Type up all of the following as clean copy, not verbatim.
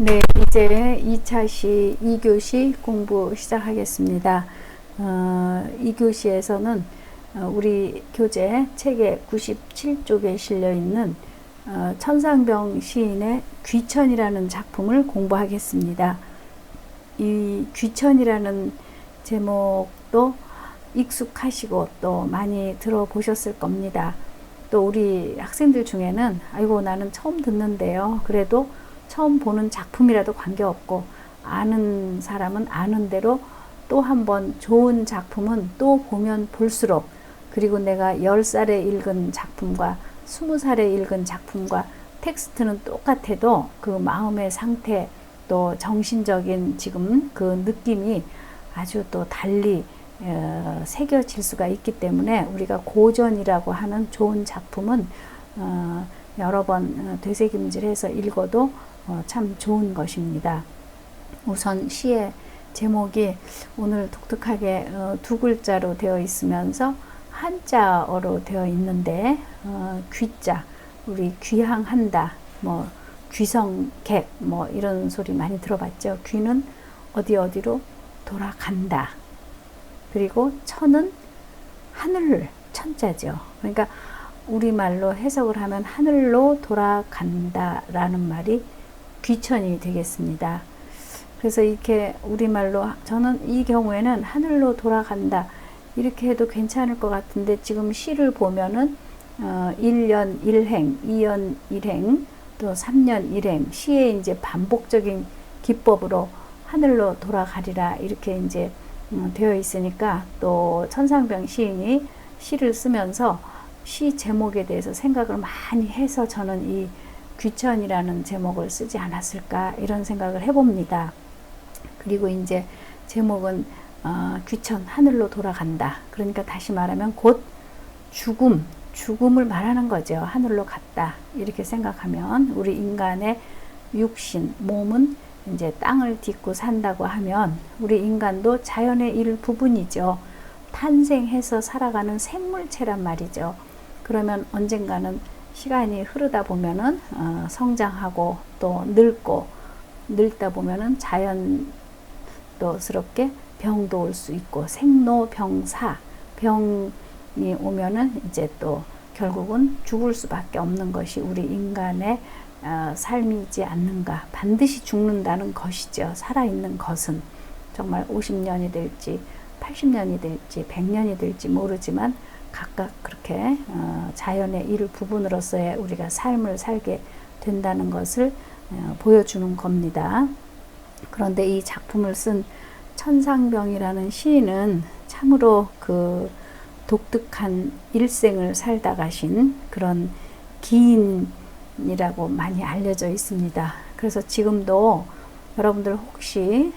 네, 이제 2차시 2교시 공부 시작하겠습니다. 2교시에서는 우리 교재 책의 97쪽에 실려있는 천상병 시인의 귀천이라는 작품을 공부하겠습니다. 이 귀천이라는 제목도 익숙하시고 또 많이 들어보셨을 겁니다. 또 우리 학생들 중에는 아이고 나는 처음 듣는데요. 그래도 처음 보는 작품이라도 관계없고 아는 사람은 아는 대로 또 한 번 좋은 작품은 또 보면 볼수록, 그리고 내가 10살에 읽은 작품과 20살에 읽은 작품과 텍스트는 똑같아도 그 마음의 상태 또 정신적인 지금 그 느낌이 아주 또 달리 새겨질 수가 있기 때문에 우리가 고전이라고 하는 좋은 작품은 여러 번 되새김질해서 읽어도 참 좋은 것입니다. 우선 시의 제목이 오늘 독특하게 두 글자로 되어 있으면서 한자어로 되어 있는데 귀자, 우리 귀향한다, 뭐 귀성객 뭐 이런 소리 많이 들어봤죠. 귀는 어디로 돌아간다. 그리고 천은 하늘, 천자죠. 그러니까 우리말로 해석을 하면 하늘로 돌아간다라는 말이 귀천이 되겠습니다. 그래서 이렇게 우리말로 저는 이 경우에는 하늘로 돌아간다 이렇게 해도 괜찮을 것 같은데, 지금 시를 보면은 1년 1행, 2년 1행, 또 3년 1행, 시의 이제 반복적인 기법으로 하늘로 돌아가리라 이렇게 이제 되어 있으니까, 또 천상병 시인이 시를 쓰면서 시 제목에 대해서 생각을 많이 해서 저는 이 귀천이라는 제목을 쓰지 않았을까 이런 생각을 해봅니다. 그리고 이제 제목은 귀천, 하늘로 돌아간다. 그러니까 다시 말하면 곧 죽음을 말하는 거죠. 하늘로 갔다 이렇게 생각하면, 우리 인간의 육신, 몸은 이제 땅을 딛고 산다고 하면 우리 인간도 자연의 일부분이죠. 탄생해서 살아가는 생물체란 말이죠. 그러면 언젠가는 시간이 흐르다 보면은 성장하고 또 늙다 보면은 자연스럽게 병도 올 수 있고, 생로병사, 병이 오면은 이제 또 결국은 죽을 수밖에 없는 것이 우리 인간의 삶이지 않는가. 반드시 죽는다는 것이죠. 살아있는 것은 정말 50년이 될지 80년이 될지 100년이 될지 모르지만 각각 그렇게 자연의 일부분으로서의 우리가 삶을 살게 된다는 것을 보여주는 겁니다. 그런데 이 작품을 쓴 천상병이라는 시인은 참으로 그 독특한 일생을 살다 가신 그런 기인이라고 많이 알려져 있습니다. 그래서 지금도 여러분들 혹시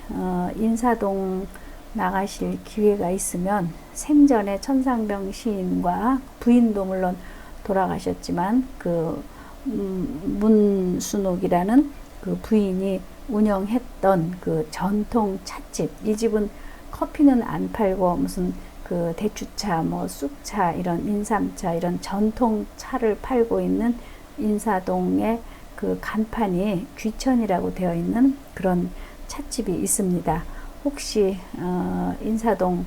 인사동 나가실 기회가 있으면 생전에 천상병 시인과 부인도 물론 돌아가셨지만 그 문순옥이라는 그 부인이 운영했던 그 전통 찻집, 이 집은 커피는 안 팔고 무슨 그 대추차, 뭐 쑥차, 이런 인삼차, 이런 전통 차를 팔고 있는 인사동의 그 간판이 귀천이라고 되어 있는 그런 찻집이 있습니다. 혹시 인사동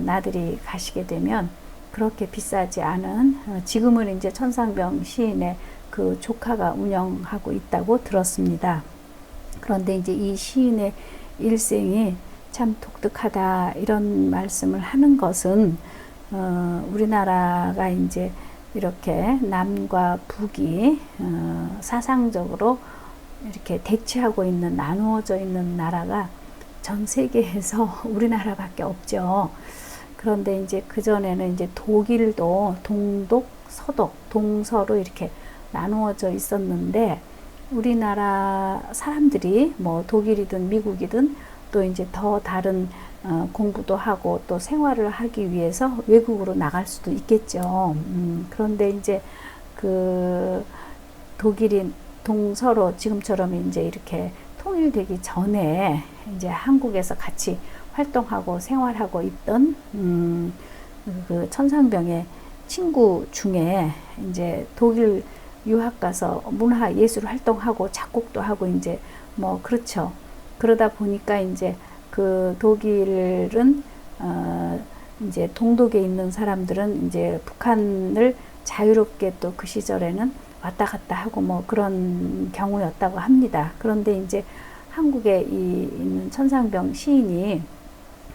나들이 가시게 되면 그렇게 비싸지 않은, 지금은 이제 천상병 시인의 그 조카가 운영하고 있다고 들었습니다. 그런데 이제 이 시인의 일생이 참 독특하다 이런 말씀을 하는 것은 우리나라가 이제 이렇게 남과 북이 사상적으로 이렇게 대치하고 있는, 나누어져 있는 나라가 전 세계에서 우리나라밖에 없죠. 그런데 이제 그전에는 이제 독일도 동독, 서독, 동서로 이렇게 나누어져 있었는데, 우리나라 사람들이 뭐 독일이든 미국이든 또 이제 더 다른 공부도 하고 또 생활을 하기 위해서 외국으로 나갈 수도 있겠죠. 그런데 이제 그 독일이 동서로 지금처럼 이제 이렇게 통일되기 전에 이제 한국에서 같이 활동하고 생활하고 있던 그 천상병의 친구 중에 이제 독일 유학 가서 문화 예술 활동하고 작곡도 하고 이제 뭐 그렇죠. 그러다 보니까 이제 그 독일은 이제 동독에 있는 사람들은 이제 북한을 자유롭게 또 그 시절에는 왔다 갔다 하고 뭐 그런 경우였다고 합니다. 그런데 이제 한국에 있는 천상병 시인이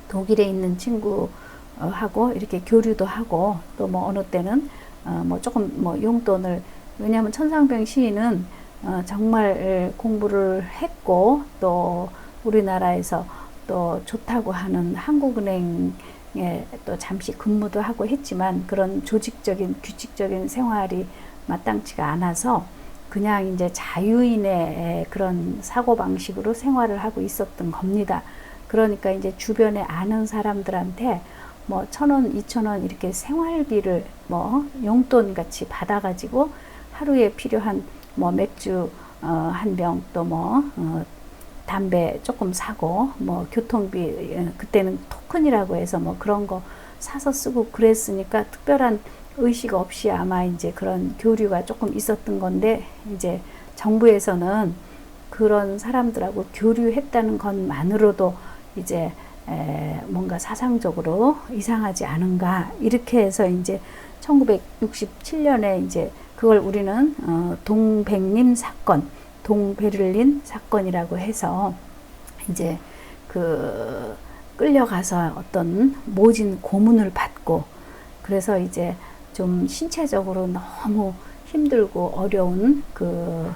독일에 있는 친구하고 이렇게 교류도 하고 또 뭐 어느 때는 뭐 조금 뭐 용돈을, 왜냐하면 천상병 시인은 정말 공부를 했고 또 우리나라에서 또 좋다고 하는 한국은행에 또 잠시 근무도 하고 했지만 그런 조직적인 규칙적인 생활이 마땅치가 않아서 그냥 이제 자유인의 그런 사고방식으로 생활을 하고 있었던 겁니다. 그러니까 이제 주변에 아는 사람들한테 뭐 1,000원, 2,000원 이렇게 생활비를 뭐 용돈 같이 받아가지고 하루에 필요한 뭐 맥주 한 병 또 뭐 담배 조금 사고 뭐 교통비 그때는 토큰이라고 해서 뭐 그런 거 사서 쓰고 그랬으니까 특별한 의식 없이 아마 이제 그런 교류가 조금 있었던 건데 이제 정부에서는 그런 사람들하고 교류했다는 것만으로도 이제 뭔가 사상적으로 이상하지 않은가 이렇게 해서 이제 1967년에 이제 그걸 우리는 동백림 사건, 동베를린 사건이라고 해서 이제 그 끌려가서 어떤 모진 고문을 받고 그래서 이제 좀 신체적으로 너무 힘들고 어려운 그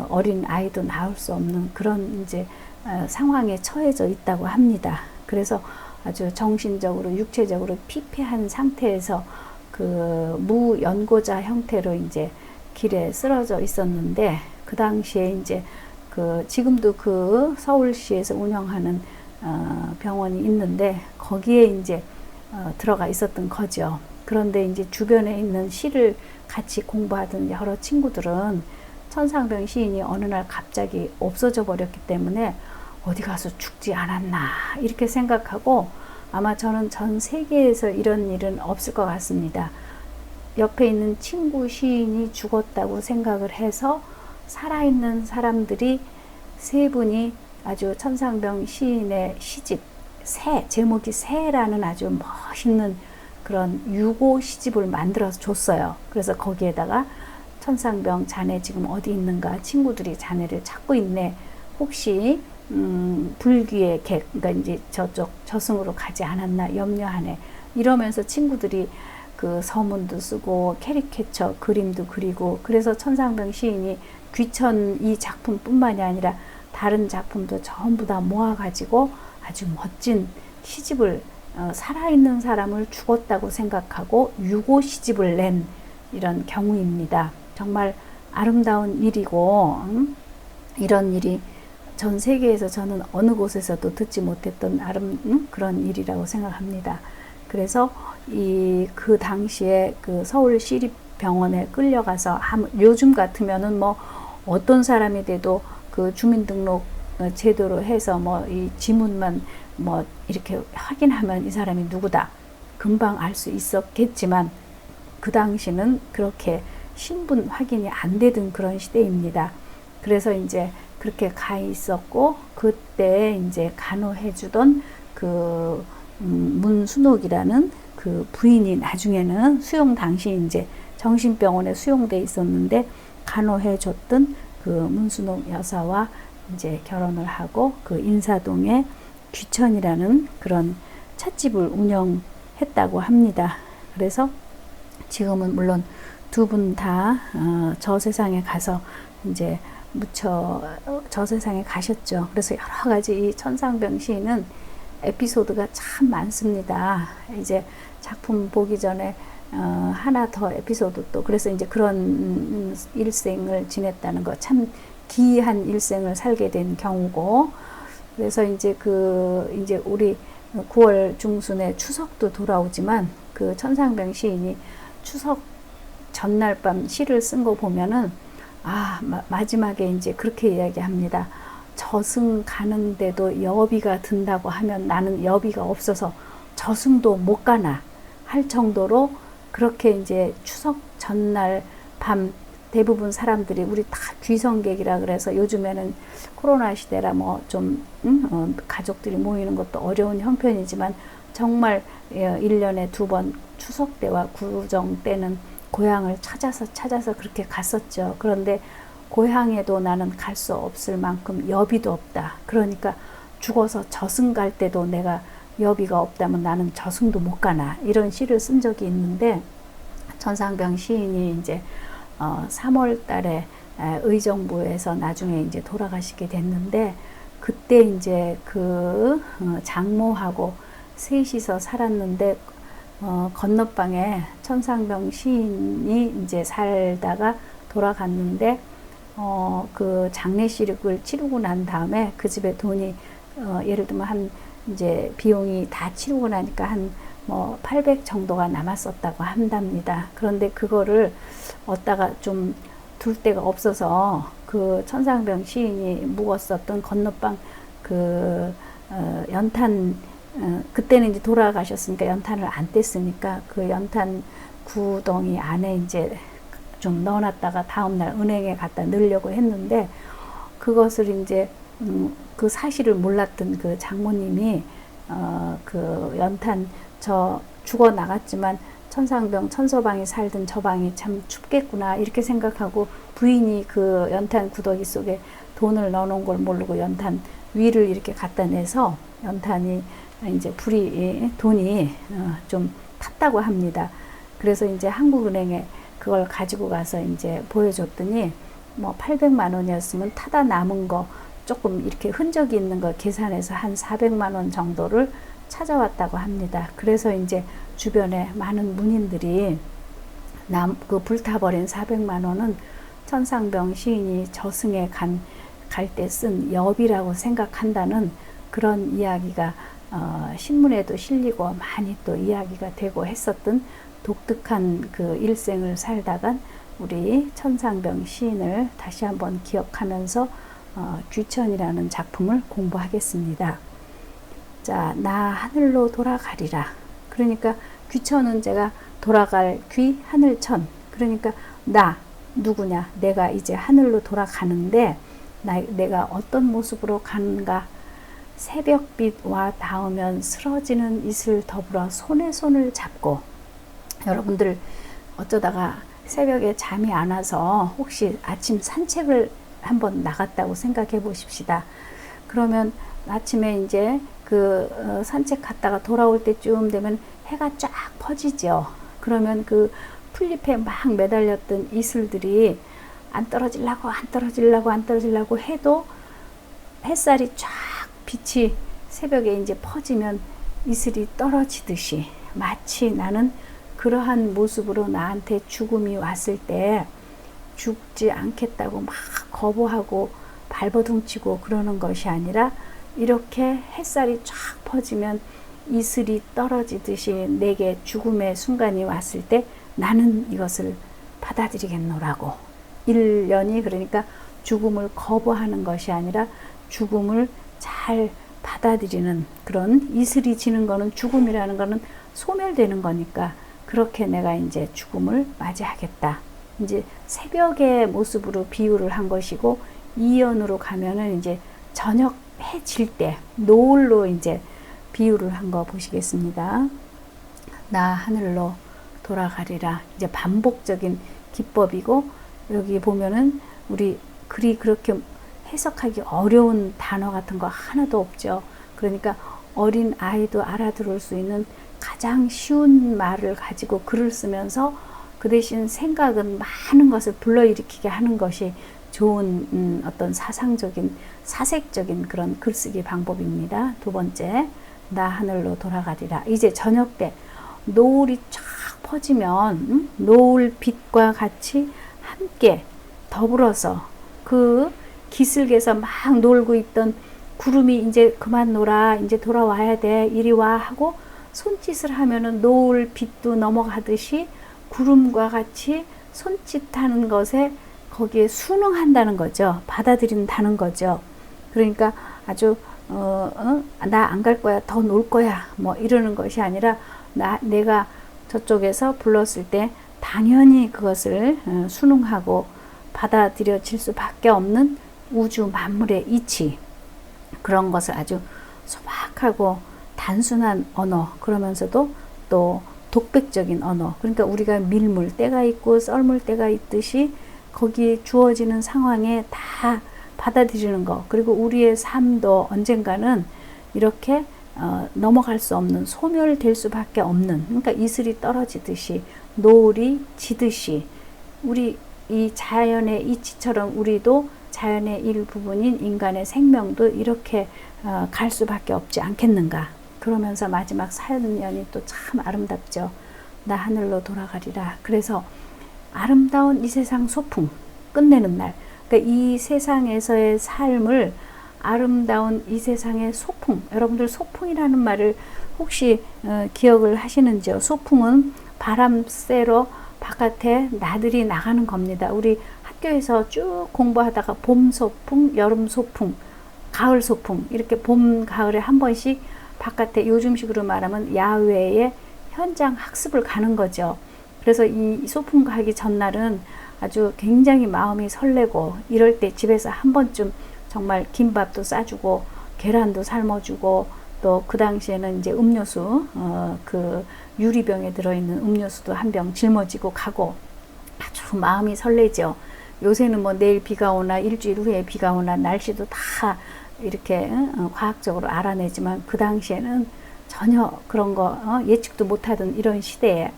어린 아이도 낳을 수 없는 그런 이제 상황에 처해져 있다고 합니다. 그래서 아주 정신적으로 육체적으로 피폐한 상태에서 그 무연고자 형태로 이제 길에 쓰러져 있었는데 그 당시에 이제 그 지금도 그 서울시에서 운영하는 병원이 있는데 거기에 이제 들어가 있었던 거죠. 그런데 이제 주변에 있는 시를 같이 공부하던 여러 친구들은 천상병 시인이 어느 날 갑자기 없어져 버렸기 때문에 어디 가서 죽지 않았나 이렇게 생각하고 아마 저는 전 세계에서 이런 일은 없을 것 같습니다. 옆에 있는 친구 시인이 죽었다고 생각을 해서 살아있는 사람들이 세 분이 아주 천상병 시인의 시집 새, 제목이 새라는 아주 멋있는 그런 유고 시집을 만들어서 줬어요. 그래서 거기에다가 천상병 자네 지금 어디 있는가, 친구들이 자네를 찾고 있네, 혹시 불귀의 객, 그러니까 이제 저쪽 저승으로 가지 않았나 염려하네 이러면서 친구들이 그 서문도 쓰고 캐리케처 그림도 그리고 그래서 천상병 시인이 귀천 이 작품뿐만이 아니라 다른 작품도 전부 다 모아가지고 아주 멋진 시집을 살아있는 사람을 죽었다고 생각하고 유고 시집을 낸 이런 경우입니다. 정말 아름다운 일이고 이런 일이 전 세계에서 저는 어느 곳에서도 듣지 못했던 그런 일이라고 생각합니다. 그래서 그 당시에 그 서울시립병원에 끌려가서 요즘 같으면은 뭐 어떤 사람이 돼도 그 주민등록 제도로 해서 뭐 이 지문만 뭐 이렇게 확인하면 이 사람이 누구다 금방 알 수 있었겠지만 그 당시는 그렇게 신분 확인이 안 되던 그런 시대입니다. 그래서 이제 그렇게 가 있었고 그때 이제 간호해 주던 그 문순옥이라는 그 부인이 나중에는 수용 당시 이제 정신병원에 수용돼 있었는데 간호해 줬던 그 문순옥 여사와 이제 결혼을 하고 그 인사동에 귀천이라는 그런 찻집을 운영했다고 합니다. 그래서 지금은 물론 두 분 다 저 세상에 가서 이제 저 세상에 가셨죠. 그래서 여러 가지 이 천상병 시인은 에피소드가 참 많습니다. 이제 작품 보기 전에 하나 더 에피소드 또 그래서 이제 그런 일생을 지냈다는 거 참 기이한 일생을 살게 된 경우고 그래서 이제 이제 우리 9월 중순에 추석도 돌아오지만 그 천상병 시인이 추석 전날 밤 시를 쓴 거 보면은 마지막에 이제 그렇게 이야기합니다. 저승 가는데도 여비가 든다고 하면 나는 여비가 없어서 저승도 못 가나 할 정도로 그렇게 이제 추석 전날 밤 대부분 사람들이 우리 다 귀성객이라 그래서 요즘에는 코로나 시대라 뭐 좀 가족들이 모이는 것도 어려운 형편이지만 정말 1년에 2번 추석 때와 구정 때는 고향을 찾아서 그렇게 갔었죠. 그런데 고향에도 나는 갈 수 없을 만큼 여비도 없다. 그러니까 죽어서 저승 갈 때도 내가 여비가 없다면 나는 저승도 못 가나, 이런 시를 쓴 적이 있는데, 천상병 시인이 이제 3월 달에 의정부에서 나중에 이제 돌아가시게 됐는데, 그때 이제 그 장모하고 셋이서 살았는데, 건너방에 천상병 시인이 이제 살다가 돌아갔는데, 그 장례식을 치르고 난 다음에 그 집에 돈이 예를 들면 한 이제 비용이 다 치르고 나니까 한 뭐 800 정도가 남았었다고 한답니다. 그런데 그거를 얻다가 좀 둘 데가 없어서 그 천상병 시인이 묵었었던 건너방 그 연탄, 그때는 이제 돌아가셨으니까 연탄을 안 뗐으니까 그 연탄 구덩이 안에 이제 좀 넣어놨다가 다음날 은행에 갖다 넣으려고 했는데, 그것을 이제 그 사실을 몰랐던 그 장모님이 그 연탄, 저 죽어 나갔지만 천상병 천서방이 살던 저 방이 참 춥겠구나 이렇게 생각하고, 부인이 그 연탄 구더기 속에 돈을 넣어놓은 걸 모르고 연탄 위를 이렇게 갖다 내서 연탄이 이제 돈이 좀 탔다고 합니다. 그래서 이제 한국은행에 그걸 가지고 가서 이제 보여줬더니 뭐 800만 원이었으면 타다 남은 거 조금 이렇게 흔적이 있는 거 계산해서 한 400만 원 정도를 찾아왔다고 합니다. 그래서 이제 주변에 많은 문인들이 그 불타버린 400만 원은 천상병 시인이 저승에 갈 때 쓴 여비라고 생각한다는 그런 이야기가 신문에도 실리고 많이 또 이야기가 되고 했었던 독특한 그 일생을 살다간 우리 천상병 시인을 다시 한번 기억하면서 귀천이라는 작품을 공부하겠습니다. 자, 나 하늘로 돌아가리라. 그러니까 귀천은 제가 돌아갈 귀, 하늘천. 그러니까 나 누구냐? 내가 이제 하늘로 돌아가는데 내가 어떤 모습으로 가는가? 새벽빛와 닿으면 쓰러지는 이슬 더불어 손에 손을 잡고. 여러분들 어쩌다가 새벽에 잠이 안 와서 혹시 아침 산책을 한번 나갔다고 생각해 보십시다. 그러면 아침에 이제 그 산책 갔다가 돌아올 때쯤 되면 해가 쫙 퍼지죠. 그러면 그 풀잎에 막 매달렸던 이슬들이 안 떨어지려고 해도 햇살이 쫙 빛이 새벽에 이제 퍼지면 이슬이 떨어지듯이, 마치 나는 그러한 모습으로 나한테 죽음이 왔을 때 죽지 않겠다고 막 거부하고 발버둥치고 그러는 것이 아니라, 이렇게 햇살이 쫙 퍼지면 이슬이 떨어지듯이 내게 죽음의 순간이 왔을 때 나는 이것을 받아들이겠노라고. 1년이 그러니까 죽음을 거부하는 것이 아니라 죽음을 잘 받아들이는, 그런 이슬이 지는 거는, 죽음이라는 거는 소멸되는 거니까 그렇게 내가 이제 죽음을 맞이하겠다. 이제 새벽의 모습으로 비유를 한 것이고, 이연으로 가면은 이제 저녁 해 질 때 노을로 이제 비유를 한 거 보시겠습니다. 나 하늘로 돌아가리라. 이제 반복적인 기법이고, 여기 보면은 우리 글이 그렇게 해석하기 어려운 단어 같은 거 하나도 없죠. 그러니까 어린 아이도 알아들을 수 있는 가장 쉬운 말을 가지고 글을 쓰면서 그 대신 생각은 많은 것을 불러일으키게 하는 것이 좋은 어떤 사색적인 그런 글쓰기 방법입니다. 두 번째, 나 하늘로 돌아가리라. 이제 저녁 때 노을이 쫙 퍼지면 노을 빛과 같이 함께 더불어서 그 기슭에서 막 놀고 있던 구름이 이제 그만 놀아, 이제 돌아와야 돼, 이리 와 하고 손짓을 하면은 노을 빛도 넘어가듯이 구름과 같이 손짓하는 것에 거기에 순응한다는 거죠. 받아들인다는 거죠. 그러니까 아주 나 안 갈 거야, 더 놀 거야, 뭐 이러는 것이 아니라 내가 저쪽에서 불렀을 때 당연히 그것을 순응하고 받아들여질 수밖에 없는 우주 만물의 이치, 그런 것을 아주 소박하고 단순한 언어, 그러면서도 또 독백적인 언어, 그러니까 우리가 밀물 때가 있고 썰물 때가 있듯이 거기 주어지는 상황에 다 받아들이는 것, 그리고 우리의 삶도 언젠가는 이렇게 넘어갈 수 없는, 소멸될 수밖에 없는, 그러니까 이슬이 떨어지듯이 노을이 지듯이 우리 이 자연의 이치처럼 우리도 자연의 일부분인 인간의 생명도 이렇게 갈 수밖에 없지 않겠는가. 그러면서 마지막 사연이 또 참 아름답죠. 나 하늘로 돌아가리라. 그래서 아름다운 이 세상 소풍 끝내는 날, 그러니까 이 세상에서의 삶을 아름다운 이 세상의 소풍, 여러분들 소풍이라는 말을 혹시 기억을 하시는지요? 소풍은 바람 쐬러 바깥에 나들이 나가는 겁니다. 우리 학교에서 쭉 공부하다가 봄 소풍, 여름 소풍, 가을 소풍, 이렇게 봄, 가을에 한 번씩 바깥에, 요즘식으로 말하면 야외에 현장 학습을 가는 거죠. 그래서 이 소풍 가기 전날은 아주 굉장히 마음이 설레고, 이럴 때 집에서 한 번쯤 정말 김밥도 싸주고 계란도 삶아주고, 또 그 당시에는 이제 음료수, 그 유리병에 들어있는 음료수도 한 병 짊어지고 가고, 아주 마음이 설레죠. 요새는 뭐 내일 비가 오나 일주일 후에 비가 오나 날씨도 다 이렇게 과학적으로 알아내지만, 그 당시에는 전혀 그런 거 예측도 못하던 이런 시대에,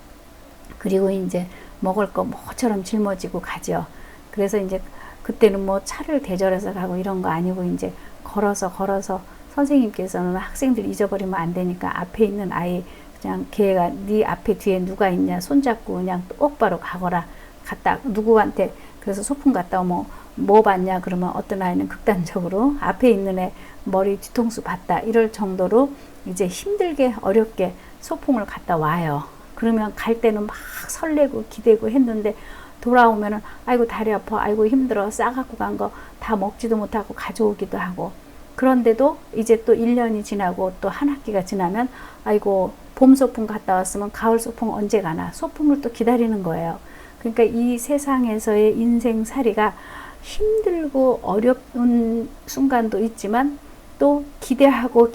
그리고 이제 먹을 거 뭐처럼 짊어지고 가죠. 그래서 이제 그때는 뭐 차를 대절해서 가고 이런 거 아니고, 이제 걸어서 선생님께서는 학생들 잊어버리면 안 되니까 앞에 있는 아이 그냥 걔가 네 앞에 뒤에 누가 있냐 손잡고 그냥 똑바로 가거라. 갔다 누구한테, 그래서 소풍 갔다 오면 뭐 봤냐 그러면 어떤 아이는 극단적으로 앞에 있는 애 머리 뒤통수 봤다, 이럴 정도로 이제 힘들게 어렵게 소풍을 갔다 와요. 그러면 갈 때는 막 설레고 기대고 했는데, 돌아오면은 아이고 다리 아파, 아이고 힘들어, 싸갖고 간 거 다 먹지도 못하고 가져오기도 하고. 그런데도 이제 또 1년이 지나고 또 한 학기가 지나면 아이고 봄 소풍 갔다 왔으면 가을 소풍 언제 가나, 소풍을 또 기다리는 거예요. 그러니까 이 세상에서의 인생살이가 힘들고 어려운 순간도 있지만, 또 기대하고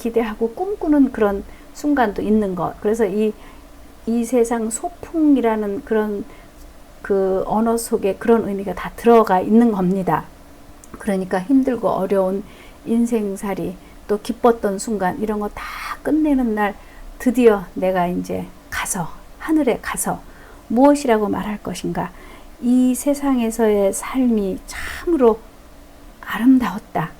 꿈꾸는 그런 순간도 있는 것. 그래서 이 세상 소풍이라는 그런 그 언어 속에 그런 의미가 다 들어가 있는 겁니다. 그러니까 힘들고 어려운 인생살이, 또 기뻤던 순간, 이런 거 다 끝내는 날, 드디어 내가 이제 가서 하늘에 가서 무엇이라고 말할 것인가. 이 세상에서의 삶이 참으로 아름다웠다.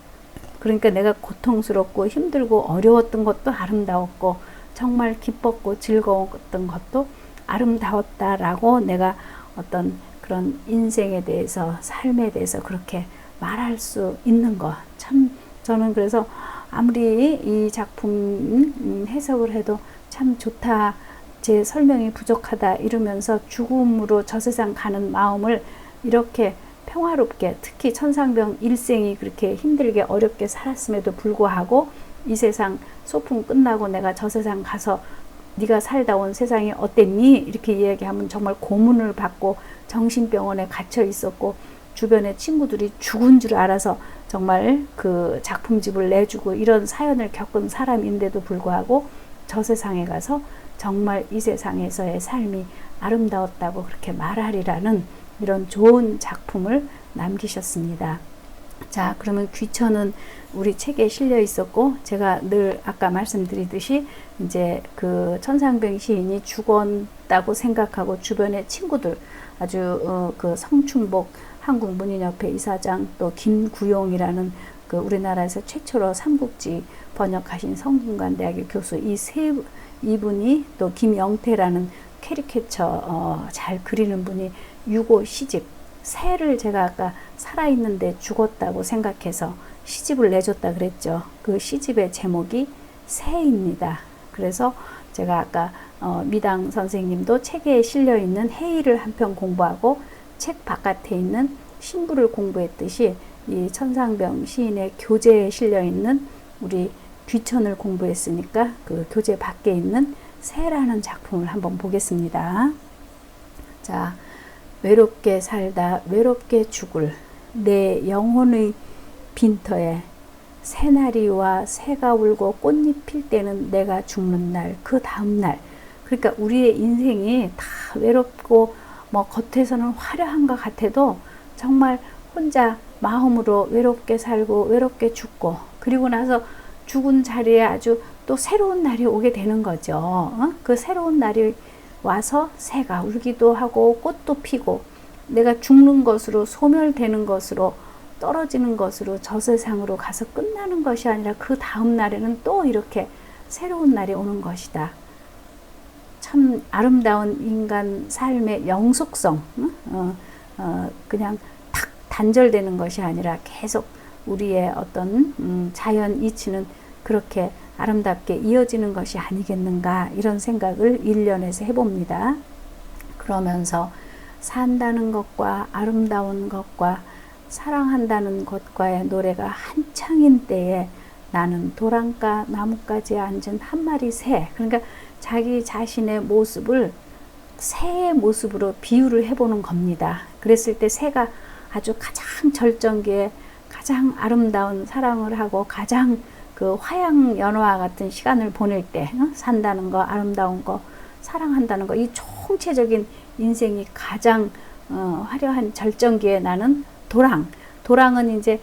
그러니까 내가 고통스럽고 힘들고 어려웠던 것도 아름다웠고, 정말 기뻤고 즐거웠던 것도 아름다웠다라고 내가 어떤 그런 인생에 대해서, 삶에 대해서 그렇게 말할 수 있는 것. 참 저는 그래서 아무리 이 작품 해석을 해도 참 좋다, 제 설명이 부족하다 이러면서 죽음으로 저 세상 가는 마음을 이렇게 평화롭게, 특히 천상병 일생이 그렇게 힘들게 어렵게 살았음에도 불구하고 이 세상 소풍 끝나고 내가 저 세상 가서 네가 살다 온 세상이 어땠니? 이렇게 이야기하면 정말 고문을 받고 정신병원에 갇혀 있었고, 주변에 친구들이 죽은 줄 알아서 정말 그 작품집을 내주고 이런 사연을 겪은 사람인데도 불구하고 저 세상에 가서 정말 이 세상에서의 삶이 아름다웠다고 그렇게 말하리라는 이런 좋은 작품을 남기셨습니다. 자, 그러면 귀천은 우리 책에 실려 있었고, 제가 늘 아까 말씀드리듯이 이제 그 천상병 시인이 죽었다고 생각하고 주변의 친구들, 아주 그 성충복 한국문인협회 이사장, 또 김구용이라는 그 우리나라에서 최초로 삼국지 번역하신 성균관대학의 교수, 이분이, 또 김영태라는 캐리케처 잘 그리는 분이 유고 시집, 새를 제가 아까 살아있는데 죽었다고 생각해서 시집을 내줬다 그랬죠. 그 시집의 제목이 새입니다. 그래서 제가 아까 미당 선생님도 책에 실려있는 해일을 한 편 공부하고 책 바깥에 있는 신부를 공부했듯이, 이 천상병 시인의 교재에 실려있는 우리 귀천을 공부했으니까 그 교재 밖에 있는 새라는 작품을 한번 보겠습니다. 자, 외롭게 살다 외롭게 죽을 내 영혼의 빈터에 새나리와 새가 울고 꽃잎 필 때는 내가 죽는 날, 그 다음 날. 그러니까 우리의 인생이 다 외롭고 뭐 겉에서는 화려한 것 같아도 정말 혼자 마음으로 외롭게 살고 외롭게 죽고, 그리고 나서 죽은 자리에 아주 또 새로운 날이 오게 되는 거죠. 그 새로운 날이 와서 새가 울기도 하고 꽃도 피고, 내가 죽는 것으로, 소멸되는 것으로, 떨어지는 것으로 저 세상으로 가서 끝나는 것이 아니라 그 다음 날에는 또 이렇게 새로운 날이 오는 것이다. 참 아름다운 인간 삶의 영속성, 그냥 탁 단절되는 것이 아니라 계속 우리의 어떤 자연 이치는 그렇게 아름답게 이어지는 것이 아니겠는가, 이런 생각을 일련에서 해봅니다. 그러면서 산다는 것과 아름다운 것과 사랑한다는 것과의 노래가 한창인 때에 나는 도랑가 나뭇가지에 앉은 한 마리 새, 그러니까 자기 자신의 모습을 새의 모습으로 비유를 해보는 겁니다. 그랬을 때 새가 아주 가장 절정기에 가장 아름다운 사랑을 하고 가장 그 화양연화 같은 시간을 보낼 때, 산다는 거, 아름다운 거, 사랑한다는 거, 이 총체적인 인생이 가장 화려한 절정기에 나는 도랑은 이제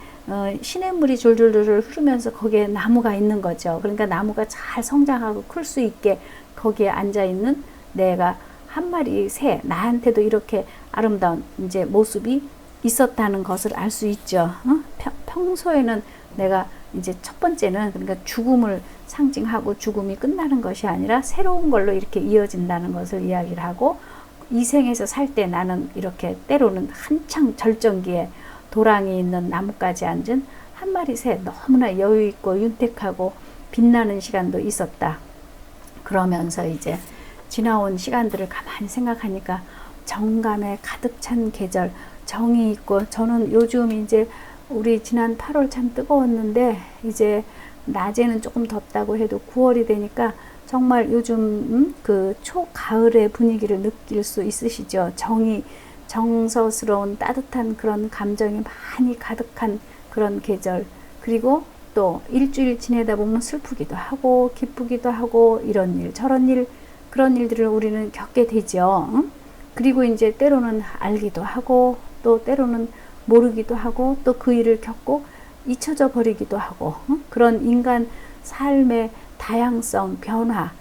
시냇물이 졸졸졸 흐르면서 거기에 나무가 있는 거죠. 그러니까 나무가 잘 성장하고 클 수 있게 거기에 앉아 있는 내가 한 마리 새, 나한테도 이렇게 아름다운 이제 모습이 있었다는 것을 알 수 있죠. 평소에는 내가 이제 첫 번째는 그러니까 죽음을 상징하고 죽음이 끝나는 것이 아니라 새로운 걸로 이렇게 이어진다는 것을 이야기를 하고, 이 생에서 살 때 나는 이렇게 때로는 한창 절정기에 도랑이 있는 나뭇가지에 앉은 한 마리 새, 너무나 여유 있고 윤택하고 빛나는 시간도 있었다. 그러면서 이제 지나온 시간들을 가만히 생각하니까 정감에 가득 찬 계절, 정이 있고, 저는 요즘 이제 우리 지난 8월 참 뜨거웠는데 이제 낮에는 조금 덥다고 해도 9월이 되니까 정말 요즘 그 초가을의 분위기를 느낄 수 있으시죠. 정서스러운 따뜻한 그런 감정이 많이 가득한 그런 계절, 그리고 또 일주일 지내다 보면 슬프기도 하고 기쁘기도 하고 이런 일 저런 일, 그런 일들을 우리는 겪게 되죠. 그리고 이제 때로는 알기도 하고 또 때로는 모르기도 하고 또 그 일을 겪고 잊혀져 버리기도 하고, 그런 인간 삶의 다양성, 변화,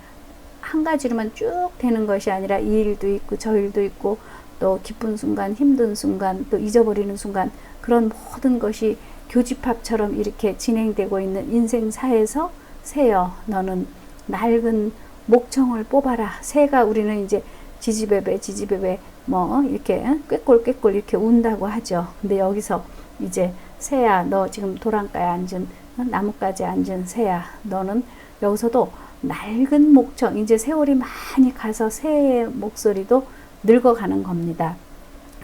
한 가지로만 쭉 되는 것이 아니라 이 일도 있고 저 일도 있고, 또 기쁜 순간, 힘든 순간, 또 잊어버리는 순간, 그런 모든 것이 교집합처럼 이렇게 진행되고 있는 인생사에서 새여 너는 낡은 목청을 뽑아라. 새가 우리는 이제 지지배배 뭐 이렇게 꾀꼴 이렇게 운다고 하죠. 근데 여기서 이제 새야, 너 지금 도랑가에 앉은, 나뭇가지에 앉은 새야, 너는 여기서도 낡은 목청, 이제 세월이 많이 가서 새의 목소리도 늙어가는 겁니다.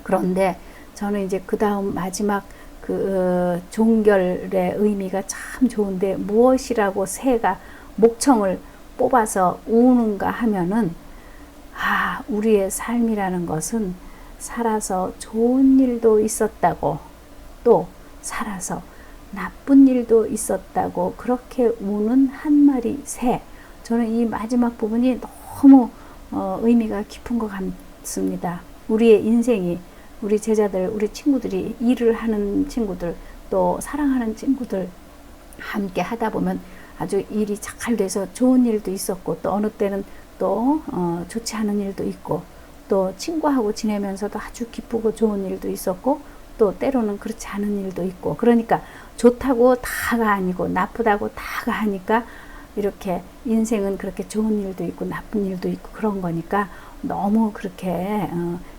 그런데 저는 이제 그 다음 마지막 그 종결의 의미가 참 좋은데, 무엇이라고 새가 목청을 뽑아서 우는가 하면은, 우리의 삶이라는 것은 살아서 좋은 일도 있었다고, 또 살아서 나쁜 일도 있었다고 그렇게 우는 한 마리 새. 저는 이 마지막 부분이 너무 의미가 깊은 것 같습니다. 우리의 인생이, 우리 제자들, 우리 친구들이, 일을 하는 친구들, 또 사랑하는 친구들 함께 하다 보면 아주 일이 잘 돼서 좋은 일도 있었고, 또 어느 때는 또 좋지 않은 일도 있고, 또 친구하고 지내면서도 아주 기쁘고 좋은 일도 있었고, 또 때로는 그렇지 않은 일도 있고, 그러니까 좋다고 다가 아니고 나쁘다고 다가 하니까 이렇게 인생은 그렇게 좋은 일도 있고 나쁜 일도 있고 그런 거니까 너무 그렇게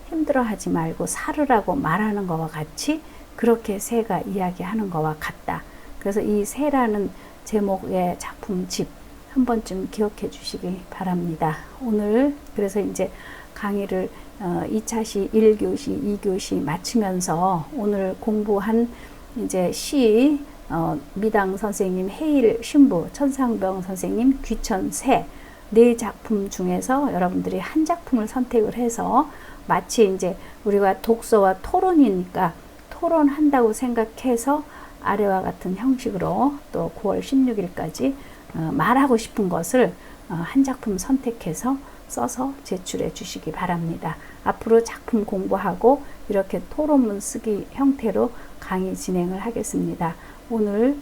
힘들어하지 말고 살으라고 말하는 것과 같이 그렇게 새가 이야기하는 것과 같다. 그래서 이 새라는 제목의 작품집 한 번쯤 기억해 주시기 바랍니다. 오늘 그래서 이제 강의를 2차시 1교시 2교시 마치면서 오늘 공부한 이제 시, 미당 선생님 해일 신부, 천상병 선생님 귀천새, 네 작품 중에서 여러분들이 한 작품을 선택을 해서 마치 이제 우리가 독서와 토론이니까 토론한다고 생각해서 아래와 같은 형식으로 또 9월 16일까지 말하고 싶은 것을 한 작품 선택해서 써서 제출해 주시기 바랍니다. 앞으로 작품 공부하고 이렇게 토론문 쓰기 형태로 강의 진행을 하겠습니다. 오늘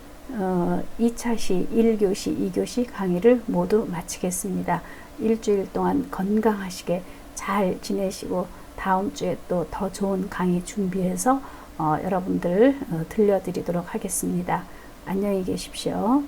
2차시 1교시 2교시 강의를 모두 마치겠습니다. 일주일 동안 건강하시게 잘 지내시고 다음 주에 또 더 좋은 강의 준비해서 여러분들 들려드리도록 하겠습니다. 안녕히 계십시오.